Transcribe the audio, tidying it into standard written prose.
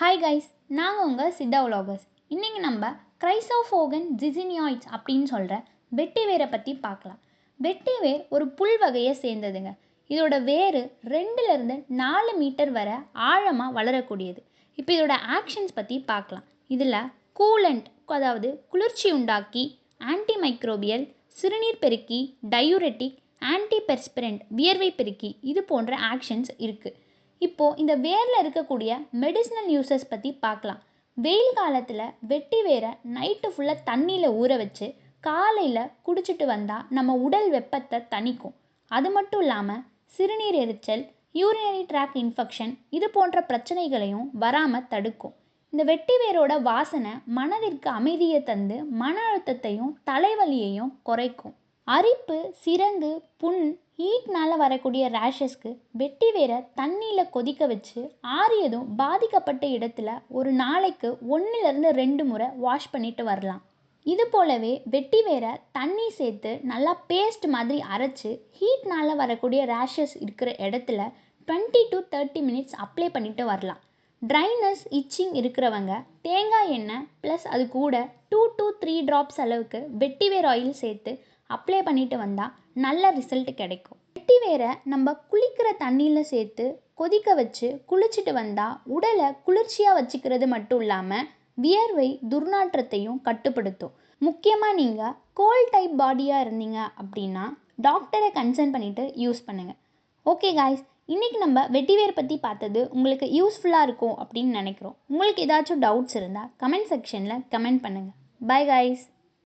Hi guys, நாங்கள் உங்கள் Siddha vloggers. இன்றைக்கி நம்ம கிரைசோஃபோகன் ஜிசினியாய்ட்ஸ் அப்படின்னு சொல்கிற வெட்டிவேரை பற்றி பார்க்கலாம். வெட்டிவேர் ஒரு புல் வகையை சேர்ந்ததுங்க. இதோட வேர் 2லேருந்து 4 மீட்டர் வரை ஆழமாக வளரக்கூடியது. இப்போ இதோட ஆக்ஷன்ஸ் பற்றி பார்க்கலாம். இதில் கூலண்ட், அதாவது குளிர்ச்சி உண்டாக்கி, ஆன்டி மைக்ரோபியல், சிறுநீர் பெருக்கி, டயூரெட்டிக், ஆன்டி பெர்ஸ்பிரண்ட், வியர்வை பெருக்கி, இது போன்ற ஆக்ஷன்ஸ் இருக்குது. இப்போது இந்த வேரில் இருக்கக்கூடிய மெடிசினல் யூசஸ் பற்றி பார்க்கலாம். வெயில் காலத்தில் வெட்டி வேரை நைட்டு ஃபுல்லாக தண்ணியில் ஊற வச்சு காலையில் குடிச்சிட்டு வந்தால் நம்ம உடல் வெப்பத்தை தணிக்கும். அது மட்டும் இல்லாமல் சிறுநீர் எரிச்சல், யூரினரி ட்ராக் இன்ஃபெக்ஷன், இது போன்ற பிரச்சனைகளையும் வராமல் தடுக்கும். இந்த வெட்டி வேரோட வாசனை மனதிற்கு அமைதியை தந்து மன அழுத்தத்தையும் தலைவலியையும் குறைக்கும். அரிப்பு, சிரங்கு, புண், ஹீட்னால் வரக்கூடிய ரேஷஸ்க்கு வெட்டி வேரை தண்ணியில் கொதிக்க வச்சு ஆறியதும் பாதிக்கப்பட்ட இடத்துல ஒரு நாளைக்கு 1லேருந்து 2 முறை வாஷ் பண்ணிட்டு வரலாம். இது போலவே வெட்டி வேரை தண்ணி சேர்த்து நல்லா பேஸ்ட் மாதிரி அரைச்சி ஹீட்னால் வரக்கூடிய ரேஷஸ் இருக்கிற இடத்துல 20 to 30 மினிட்ஸ் அப்ளை பண்ணிட்டு வரலாம். ட்ரைனஸ், இச்சிங் இருக்கிறவங்க தேங்காய் எண்ணெய் ப்ளஸ் அது கூட 2 to 3 ட்ராப்ஸ் அளவுக்கு வெட்டிவேர் ஆயில் சேர்த்து அப்ளை பண்ணிட்டு வந்தால் நல்ல ரிசல்ட் கிடைக்கும். வெட்டிவேரை நம்ம குளிக்கிற தண்ணியில் சேர்த்து கொதிக்க வச்சு குளிச்சுட்டு வந்தால் உடலை குளிர்ச்சியாக வச்சுக்கிறது மட்டும் இல்லாமல் வியர்வை துர்நாற்றத்தையும் கட்டுப்படுத்தும். முக்கியமாக நீங்கள் கோல்ட் டைப் பாடியாக இருந்தீங்க அப்படின்னா டாக்டரை கன்சல்ட் பண்ணிவிட்டு யூஸ் பண்ணுங்கள். ஓகே காய்ஸ், இன்றைக்கி நம்ம வெட்டிவேர் பற்றி பார்த்தது உங்களுக்கு யூஸ்ஃபுல்லாக இருக்கும் அப்படின்னு நினைக்கிறோம். உங்களுக்கு ஏதாச்சும் டவுட்ஸ் இருந்தால் கமெண்ட் செக்ஷனில் கமெண்ட் பண்ணுங்கள். By guys.